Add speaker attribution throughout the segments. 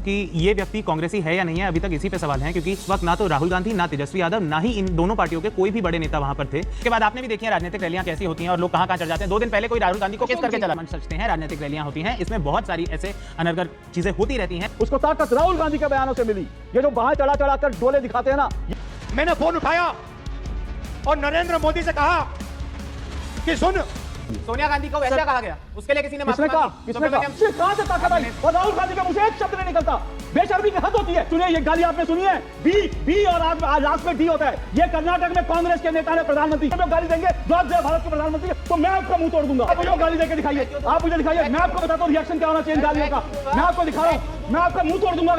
Speaker 1: कि ये व्यक्ति कांग्रेसी है या नहीं है, अभी तक इसी पे सवाल है, क्योंकि इस वक्त ना तो राहुल गांधी, ना तेजस्वी यादव, ना ही इन दोनों पार्टियों के कोई भी बड़े नेता वहां पर थे। इसके बाद आपने भी देखी है राजनीतिक रैलियां कैसी होती हैं और लोग कहां चढ़ जाते हैं। 2 दिन पहले कोई राहुल गांधी को किस करके चला मन सोचते हैं, राजनीतिक रैलियां होती हैं, इसमें बहुत सारी ऐसे अनर्गल चीजें होती रहती हैं।
Speaker 2: उसको ताकत राहुल गांधी के बयानों से मिली। ये जो बाहर चढ़ा कर डोले दिखाते हैं ना।
Speaker 3: मैंने फोन उठाया और नरेंद्र मोदी से कहा कि सुन,
Speaker 1: सोनिया गांधी को वैसा कहा गया, उसके लिए किसी ने
Speaker 2: किसने कहा? कहां से ताकत आई? और राहुल गांधी के मुंह से एक शब्द नहीं निकलता। बेशर्मी की हद होती है। सुनिए, ये गाली आपने सुनी है, बी और आज लास्ट में डी होता है। ये कर्नाटक में कांग्रेस के नेता ने प्रधानमंत्री को गाली देंगे, भारत के प्रधानमंत्री, तो मैं आपका मुंह तोड़ दूंगा। आप मुझे गाली देकर दिखाइए, आप मुझे दिखाइए, मैं आपको बताता हूँ रिएक्शन क्या होना चाहिए गालियों का। मैं आपको दिखा रहा हूँ, मैं आपका मुंह तोड़ दूंगा।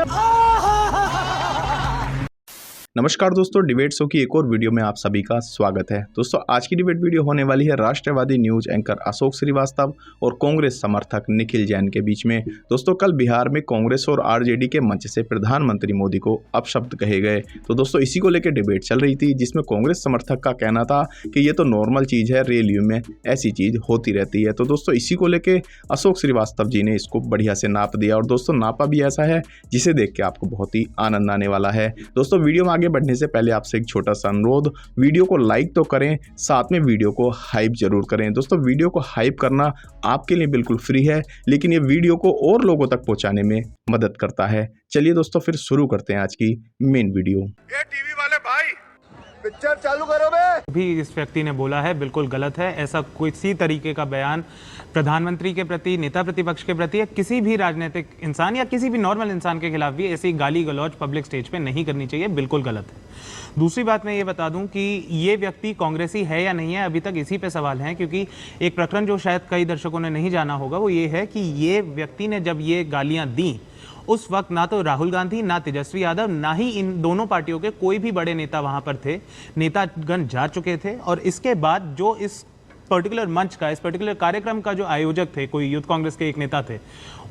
Speaker 4: नमस्कार दोस्तों, डिबेट शो की एक और वीडियो में आप सभी का स्वागत है। दोस्तों, आज की डिबेट वीडियो होने वाली है राष्ट्रवादी न्यूज एंकर अशोक श्रीवास्तव और कांग्रेस समर्थक निखिल जैन के बीच में। दोस्तों, कल बिहार में कांग्रेस और आरजेडी के मंच से प्रधानमंत्री मोदी को अपशब्द कहे गए। तो दोस्तों, इसी को लेकर डिबेट चल रही थी, जिसमें कांग्रेस समर्थक का कहना था कि ये तो नॉर्मल चीज़ है, रैलियों में ऐसी चीज़ होती रहती है। तो दोस्तों, इसी को लेकर अशोक श्रीवास्तव जी ने इसको बढ़िया से नाप दिया और दोस्तों नापा भी ऐसा है जिसे देख के आपको बहुत ही आनंद आने वाला है। दोस्तों, वीडियो में आगे बढ़ने से पहले आपसे एक छोटा सा अनुरोध, वीडियो को लाइक तो करें, साथ में वीडियो को हाइप जरूर करें। दोस्तों, वीडियो को हाइप करना आपके लिए बिल्कुल फ्री है, लेकिन ये वीडियो को और लोगों तक पहुंचाने में मदद करता है। चलिए दोस्तों, फिर शुरू करते हैं आज की मेन वीडियो।
Speaker 3: ये टीवी वाले भाई पिक्चर चालू करो बे।
Speaker 1: भी इस व्यक्ति ने बोला है बिल्कुल गलत है। ऐसा किसी तरीके का बयान प्रधानमंत्री के प्रति, नेता प्रतिपक्ष के प्रति या किसी भी राजनीतिक इंसान या किसी भी नॉर्मल इंसान के खिलाफ भी ऐसी गाली गलौज पब्लिक स्टेज पे नहीं करनी चाहिए, बिल्कुल गलत है। दूसरी बात मैं ये बता दूं कि ये व्यक्ति कांग्रेसी है या नहीं है, अभी तक इसी पे सवाल है, क्योंकि एक प्रकरण जो शायद कई दर्शकों ने नहीं जाना होगा वो ये है कि ये व्यक्ति ने जब ये गालियां दी उस वक्त ना तो राहुल गांधी, ना तेजस्वी यादव, ना ही इन दोनों पार्टियों के कोई भी बड़े नेता वहां पर थे। नेतागण जा चुके थे और इसके बाद जो इस पर्टिकुलर मंच का, इस पर्टिकुलर कार्यक्रम का जो आयोजक थे, कोई यूथ कांग्रेस के एक नेता थे,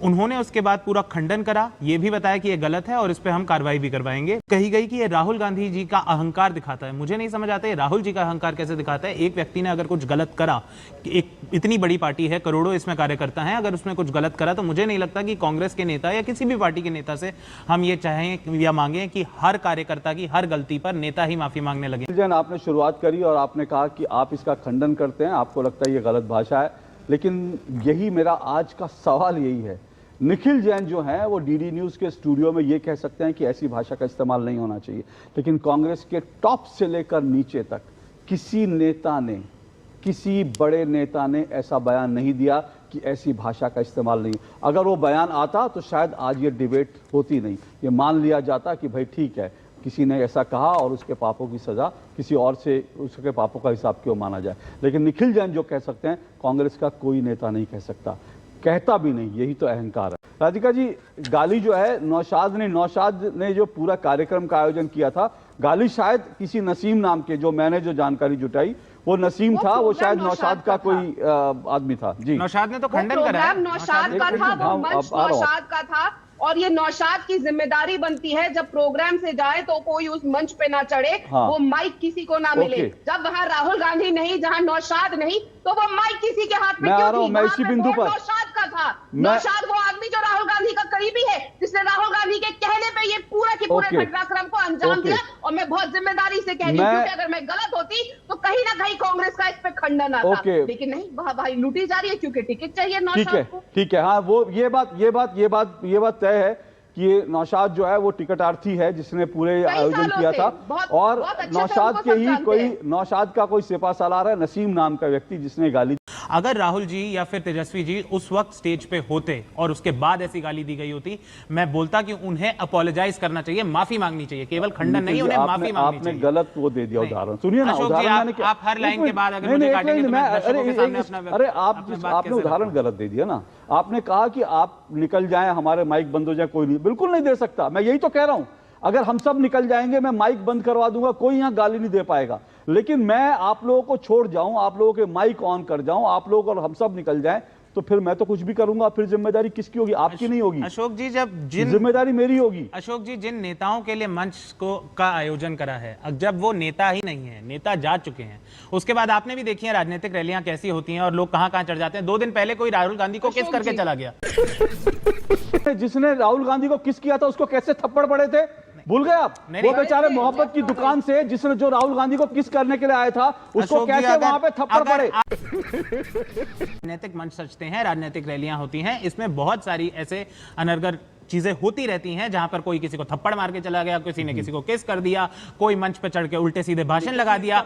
Speaker 1: उन्होंने उसके बाद पूरा खंडन करा, ये भी बताया कि ये गलत है और इस पे हम कार्रवाई भी करवाएंगे। कही गई कि ये राहुल गांधी जी का अहंकार दिखाता है। मुझे नहीं समझ आता है राहुल जी का अहंकार कैसे दिखाता है। एक व्यक्ति ने अगर कुछ गलत करा, एक इतनी बड़ी पार्टी है, करोड़ों इसमें कार्यकर्ता हैं, अगर उसने कुछ गलत करा तो मुझे नहीं लगता कि कांग्रेस के नेता या किसी भी पार्टी के नेता से हम ये चाहें या मांगे कि हर कार्यकर्ता की हर गलती पर नेता ही माफी मांगने लगे।
Speaker 2: जैन, आपने शुरुआत करी और आपने कहा कि आप इसका खंडन करते हैं, आपको लगता है ये गलत भाषा है, लेकिन यही मेरा आज का सवाल यही है। निखिल जैन जो हैं वो डीडी न्यूज़ के स्टूडियो में ये कह सकते हैं कि ऐसी भाषा का इस्तेमाल नहीं होना चाहिए, लेकिन कांग्रेस के टॉप से लेकर नीचे तक किसी नेता ने, किसी बड़े नेता ने ऐसा बयान नहीं दिया कि ऐसी भाषा का इस्तेमाल नहीं। अगर वो बयान आता तो शायद आज ये डिबेट होती नहीं, ये मान लिया जाता कि भाई ठीक है, किसी ने ऐसा कहा और उसके पापों की सज़ा किसी और से, उसके पापों का हिसाब क्यों माना जाए। लेकिन निखिल जैन जो कह सकते हैं, कांग्रेस का कोई नेता नहीं कह सकता, कहता भी नहीं। यही तो अहंकार है। राधिका जी, गाली जो है नौशाद ने जो पूरा कार्यक्रम का आयोजन किया था, गाली शायद किसी नसीम नाम के, जो मैंने जो जानकारी जुटाई वो नसीम था, वो शायद नौशाद का कोई आदमी था। जी,
Speaker 1: नौशाद ने तो खंडन करा है।
Speaker 5: नौशाद का था, वो मंच नौशाद का था और ये नौशाद की जिम्मेदारी बनती है जब प्रोग्राम से जाए तो कोई उस मंच पे ना चढ़े, वो माइक किसी को ना मिले। जब वहाँ राहुल गांधी नहीं, जहाँ नौशाद नहीं, तो वो माइक किसी के हाथ में क्यों थी?
Speaker 2: मैं इसी बिंदु पर,
Speaker 5: नौशाद का था। नौशाद वो आदमी जो राहुल गांधी का करीबी है, जिसने राहुल गांधी के कहने पे ये पूरा की पूरे घटनाक्रम को अंजाम दिया। और मैं बहुत जिम्मेदारी से कह रही हूँ, क्योंकि अगर मैं गलत होती तो कहीं ना कहीं कांग्रेस का इस पे खंडन आता, लेकिन नहीं, वहाँ भाई लूटी जा रही है क्योंकि टिकट चाहिए नौशाद को। ठीक है,
Speaker 2: हाँ, वो ये बात तय है कि नौशाद जो है वो टिकटार्थी है, जिसने पूरे आयोजन किया था। और नौशाद का कोई सिपा सालार है, नसीम नाम का व्यक्ति, जिसने गाली।
Speaker 1: अगर राहुल जी या फिर तेजस्वी जी उस वक्त स्टेज पे होते और उसके बाद ऐसी गाली दी गई होती, मैं बोलता कि उन्हें अपोलोजाइज करना चाहिए, माफी मांगनी चाहिए, केवल खंडन नहीं, उन्हें माफी मांगनी चाहिए।
Speaker 2: आपने गलत वो दे दिया उदाहरण। सुनिए ना,
Speaker 1: आप हर लाइन के बाद अगर मुझे काटेंगे तो मैं दर्शकों के सामने अपना,
Speaker 2: अरे आपने उदाहरण गलत दे दिया ना। आपने कहा कि आप निकल जाएं, हमारे माइक बंद हो जाए, कोई नहीं, बिल्कुल नहीं दे सकता। मैं यही तो कह रहा हूं, अगर हम सब निकल जाएंगे, मैं माइक बंद करवा दूंगा, कोई यहां गाली नहीं दे पाएगा। लेकिन मैं आप लोगों को छोड़ जाऊं, आप लोगों के माइक ऑन कर जाऊं, आप लोग और हम सब निकल जाएं, तो फिर मैं तो कुछ भी करूंगा, फिर जिम्मेदारी किसकी होगी? आपकी नहीं होगी
Speaker 1: अशोक जी, जब
Speaker 2: जिम्मेदारी मेरी होगी।
Speaker 1: अशोक जी, जिन नेताओं के लिए मंच का आयोजन करा है, अब जब वो नेता ही नहीं है, नेता जा चुके हैं, उसके बाद आपने भी देखी है राजनीतिक रैलियां कैसी होती हैं और लोग कहां चढ़ जाते हैं। 2 दिन पहले कोई राहुल गांधी को किस करके चला गया।
Speaker 2: जिसने राहुल गांधी को किस किया था उसको कैसे थप्पड़ पड़े थे, भूल गए आप? वो बेचारे मोहब्बत की दुकान से जिसने जो राहुल गांधी को किस करने के लिए आया था उसको कैसे वहां पे थप्पड़ पड़े।
Speaker 1: राजनीतिक मंच सजते हैं, राजनीतिक रैलियां होती हैं, इसमें बहुत सारी ऐसे अनर्गल चीजें होती रहती हैं जहां पर कोई किसी को थप्पड़ मार के चला गया, किसी ने किसी को किस कर दिया, कोई मंच पर चढ़ के उल्टे सीधे भाषण लगा दिया।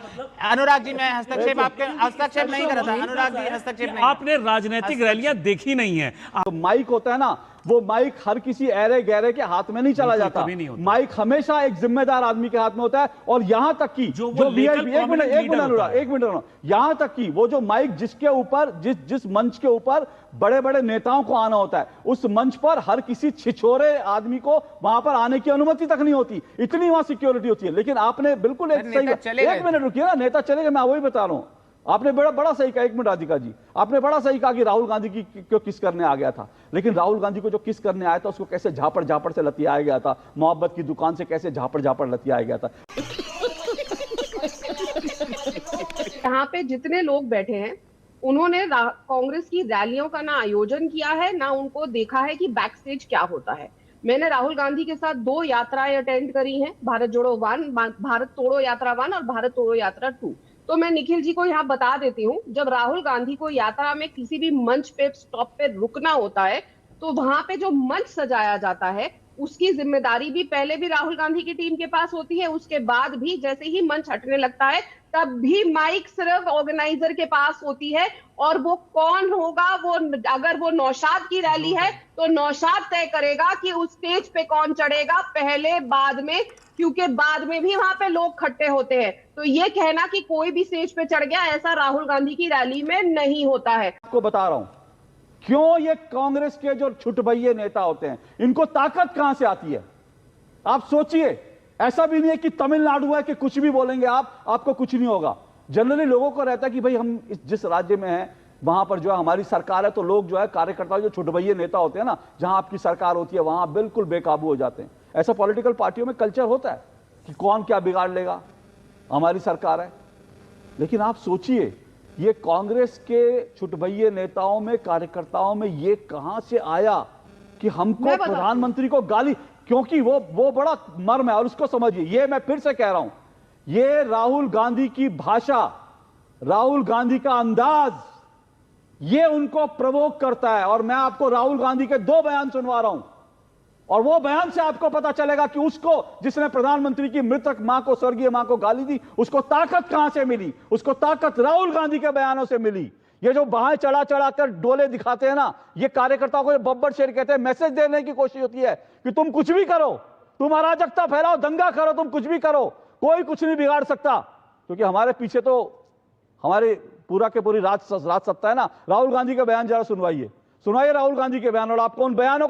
Speaker 1: अनुराग जी, मैं हस्तक्षेप नहीं कर रहा था। अनुराग जी, हस्तक्षेप नहीं।
Speaker 6: आपने राजनीतिक रैलियां देखी नहीं है।
Speaker 2: तो माइक होता है ना, वो माइक हर किसी ऐरे गहरे के हाथ में नहीं चला जाता। माइक हमेशा एक जिम्मेदार आदमी के हाथ में होता है। और यहां तक कि जो वीआईपी, एक मिनट, यहां तक कि वो जो माइक जिसके ऊपर जिस मंच के ऊपर बड़े बड़े नेताओं को आना होता है, उस मंच पर हर किसी छिछोरे आदमी को वहां पर आने की अनुमति तक नहीं होती। इतनी वहां सिक्योरिटी होती है। लेकिन आपने बिल्कुल एक मिनट रुकिए ना, नेता चलेगा, मैं वही बता रहा हूं। आपने बड़ा सही कहा, एक मिनट राधिका जी, आपने बड़ा सही कहा कि राहुल गांधी की क्यों किस करने आ गया था। लेकिन राहुल गांधी को जो किस करने आया था उसको कैसे झापड़ से लतियाया गया था, मोहब्बत की दुकान से कैसे झापड़ लतियाया गया था।
Speaker 5: यहाँ पे जितने लोग बैठे हैं उन्होंने कांग्रेस की रैलियों का ना आयोजन किया है, ना उनको देखा है कि बैक स्टेज क्या होता है। मैंने राहुल गांधी के साथ 2 यात्राएं अटेंड करी हैं, भारत जोड़ो 1, भारत तोड़ो यात्रा 1 और भारत तोड़ो यात्रा 2। तो मैं निखिल जी को यहाँ बता देती हूँ, जब राहुल गांधी को यात्रा में किसी भी मंच पे स्टॉप पे रुकना होता है तो वहां पे जो मंच सजाया जाता है उसकी जिम्मेदारी भी पहले भी राहुल गांधी की टीम के पास होती है, उसके बाद भी जैसे ही मंच हटने लगता है तब भी माइक सिर्फ ऑर्गेनाइजर के पास होती है। और वो कौन होगा, वो अगर वो नौशाद की रैली है तो नौशाद तय करेगा कि उस स्टेज पे कौन चढ़ेगा, पहले बाद में, क्योंकि बाद में भी वहां पे लोग खट्टे होते हैं। तो ये कहना कि कोई भी स्टेज पे चढ़ गया, ऐसा राहुल गांधी की रैली में नहीं होता है।
Speaker 2: आपको बता रहा हूं क्यों ये कांग्रेस के जो छुटभइये नेता होते हैं इनको ताकत कहां से आती है। आप सोचिए, ऐसा भी नहीं है कि तमिलनाडु है कि कुछ भी बोलेंगे आपको कुछ नहीं होगा। जनरली लोगों को रहता है कि भाई हम जिस राज्य में हैं वहां पर जो है हमारी सरकार है, तो लोग जो है कार्यकर्ता जो छुटभइये नेता होते हैं ना, जहां आपकी सरकार होती है वहां बिल्कुल बेकाबू हो जाते हैं। ऐसा पॉलिटिकल पार्टियों में कल्चर होता है कि कौन क्या बिगाड़ लेगा, हमारी सरकार है। लेकिन आप सोचिए, ये कांग्रेस के छुटभइये नेताओं में, कार्यकर्ताओं में ये कहां से आया कि हमको प्रधानमंत्री को गाली, क्योंकि वो बड़ा मर्म है और उसको समझिए। ये मैं फिर से कह रहा हूं, ये राहुल गांधी की भाषा, राहुल गांधी का अंदाज, ये उनको प्रवोक करता है। और मैं आपको राहुल गांधी के 2 बयान सुनवा रहा हूं और वो बयान से आपको पता चलेगा कि उसको, जिसने प्रधानमंत्री की मृतक मां को, स्वर्गीय मां को गाली दी, उसको ताकत कहां से मिली। उसको ताकत राहुल गांधी के बयानों से मिली। ये जो बाहें चढ़ा कर डोले दिखाते हैं ना, ये कार्यकर्ताओं को बब्बर शेर कहते हैं। मैसेज देने की कोशिश होती है कि तुम कुछ भी करो, तुम अराजकता फैलाओ, दंगा करो, तुम कुछ भी करो, कोई कुछ नहीं बिगाड़ सकता, क्योंकि हमारे पीछे तो हमारे पूरा के पूरी राज सत्ता है ना। राहुल गांधी का बयान जरा सुनवाइए राहुल गांधी के बयान, और आपको उन बयानों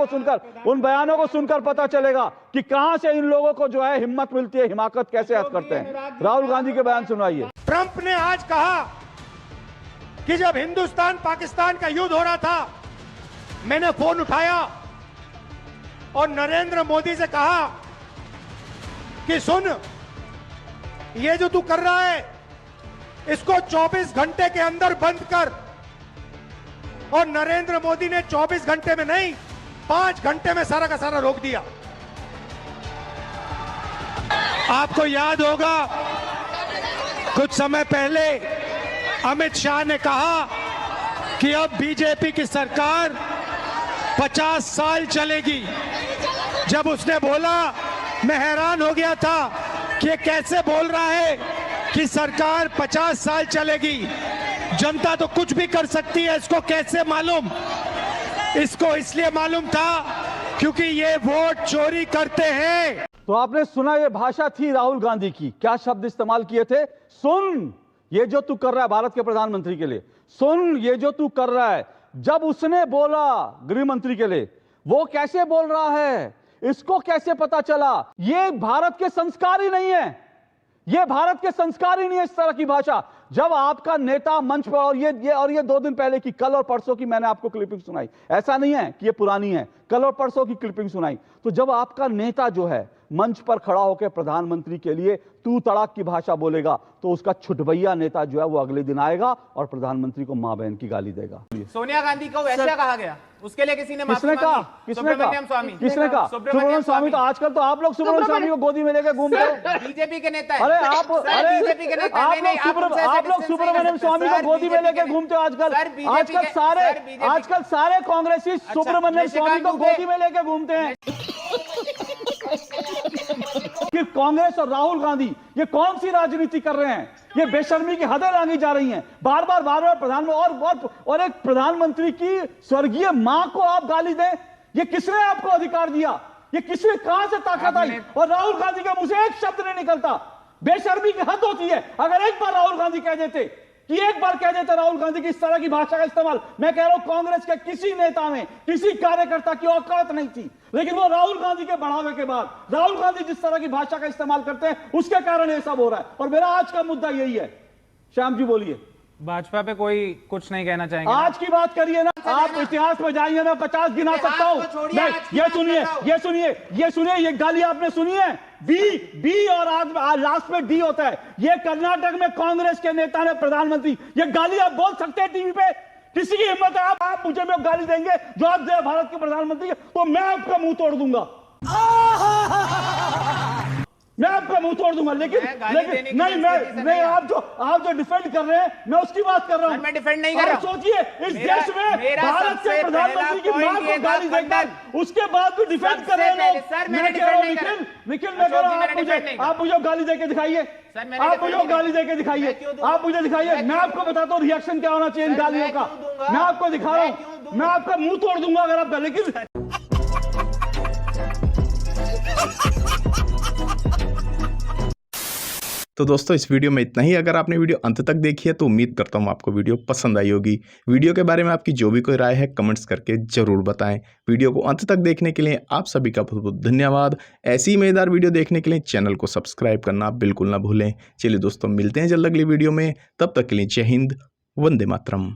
Speaker 2: को सुनकर पता चलेगा कि कहां से इन लोगों को जो है हिम्मत मिलती है, हिमाकत कैसे हद करते हैं। राहुल गांधी के बयान सुनवाइए।
Speaker 3: ट्रंप ने आज कहा कि जब हिंदुस्तान पाकिस्तान का युद्ध हो रहा था, मैंने फोन उठाया और नरेंद्र मोदी से कहा कि सुन, ये जो तू कर रहा है इसको 24 घंटे के अंदर बंद कर। और नरेंद्र मोदी ने 24 घंटे में नहीं, 5 घंटे में सारा का सारा रोक दिया। आपको याद होगा कुछ समय पहले अमित शाह ने कहा कि अब बीजेपी की सरकार 50 साल चलेगी। जब उसने बोला, मैं हैरान हो गया था कि कैसे बोल रहा है कि सरकार 50 साल चलेगी। जनता तो कुछ भी कर सकती है, इसको कैसे मालूम? इसको इसलिए मालूम था क्योंकि ये वोट चोरी करते हैं।
Speaker 2: तो आपने सुना, ये भाषा थी राहुल गांधी की। क्या शब्द इस्तेमाल किए थे? सुन, ये जो तू कर रहा है भारत के प्रधानमंत्री के लिए, सुन ये जो तू कर रहा है। जब उसने बोला गृह मंत्री के लिए, वो कैसे बोल रहा है, इसको कैसे पता चला? ये भारत के संस्कार ही नहीं है, ये भारत के संस्कार ही नहीं है इस तरह की भाषा। जब आपका नेता मंच पर, और ये 2 दिन पहले की, कल और परसों की मैंने आपको क्लिपिंग सुनाई, ऐसा नहीं है कि ये पुरानी है, कल और परसों की क्लिपिंग सुनाई। तो जब आपका नेता जो है मंच पर खड़ा होकर प्रधानमंत्री के लिए तू तड़ाक की भाषा बोलेगा, तो उसका छुटभैया नेता जो है वो अगले दिन आएगा और प्रधानमंत्री को मां बहन की गाली देगा।
Speaker 1: सोनिया गांधी को वैसा कहा गया, उसके लिए किसी ने माफी
Speaker 2: किसने कहा?
Speaker 1: मांगी? सुब्रमण्यम स्वामी।
Speaker 2: सुब्रमण्यम स्वामी? तो आजकल तो आप लोग सुब्रमण्यम स्वामी को गोदी में लेकर घूमते हो।
Speaker 1: बीजेपी के नेता है।
Speaker 2: अरे आप
Speaker 1: बीजेपी के नेता
Speaker 2: आप लोग सुब्रमण्यम स्वामी को गोदी में लेकर घूमते हो आजकल। आजकल सारे कांग्रेसी सुब्रमण्यम स्वामी को गोदी में लेकर घूमते हैं। कि कांग्रेस और राहुल गांधी ये कौन सी राजनीति कर रहे हैं? ये बेशर्मी की हदें लांघी जा रही हैं। बार बार प्रधानमंत्री और एक प्रधानमंत्री की स्वर्गीय मां को आप गाली दें, ये किसने आपको अधिकार दिया? ये किसने, कहां से ताकत आई? और राहुल गांधी का मुझे एक शब्द नहीं निकलता। बेशर्मी की हद होती है। अगर एक बार राहुल गांधी कह देते राहुल गांधी की इस तरह की भाषा का इस्तेमाल, मैं कह रहा हूं कांग्रेस के किसी नेता में, किसी कार्यकर्ता की औकात नहीं थी, लेकिन वो राहुल गांधी के बढ़ावे के बाद, राहुल गांधी जिस तरह की भाषा का इस्तेमाल करते हैं उसके कारण ये सब हो रहा है। और मेरा आज का मुद्दा यही है। श्याम जी बोलिए।
Speaker 1: भाजपा पे कोई कुछ नहीं कहना चाहेंगे?
Speaker 2: आज की बात करिए ना, आप इतिहास में जाइए, मैं 50 गिना सकता हूं। ये सुनिए, ये गाली आपने सुनी है, बी और आज लास्ट में डी होता है। ये कर्नाटक में कांग्रेस के नेता ने प्रधानमंत्री, ये गाली आप बोल सकते हैं टीवी पे? किसी की हिम्मत है? आप मुझे में गाली देंगे जो आप दे भारत के प्रधानमंत्री, तो मैं आपका मुंह तोड़ दूंगा। मैं आपका मुंह तोड़ दूंगा। लेकिन नहीं, आप जो डिफेंड कर रहे हैं, मैं उसकी बात कर रहा हूं।
Speaker 1: मैं डिफेंड नहीं कर रहा।
Speaker 2: सोचिए, इस देश में भारत के प्रधानमंत्री की मां को गाली देकर उसके बाद भी डिफेंड कर रहे हैं लोग। मैं कह रहा हूं निखिल, मैं कह रहा हूं आप मुझे गाली देकर दिखाइए। आप मुझे गाली देकर दिखाइए। आप मुझे दिखाइए। मैं आपको बताता हूँ रिएक्शन क्या होना चाहिए इन गालियों का। मैं आपको दिखा रहा हूँ, मैं आपका मुंह तोड़ दूंगा अगर आप, लेकिन
Speaker 4: तो दोस्तों इस वीडियो में इतना ही। अगर आपने वीडियो अंत तक देखी है तो उम्मीद करता हूँ आपको वीडियो पसंद आई होगी। वीडियो के बारे में आपकी जो भी कोई राय है कमेंट्स करके ज़रूर बताएं। वीडियो को अंत तक देखने के लिए आप सभी का बहुत बहुत धन्यवाद। ऐसी मज़ेदार वीडियो देखने के लिए चैनल को सब्सक्राइब करना बिल्कुल ना भूलें। चलिए दोस्तों, मिलते हैं जल्द अगली वीडियो में। तब तक के लिए जय हिंद, वंदे मातरम।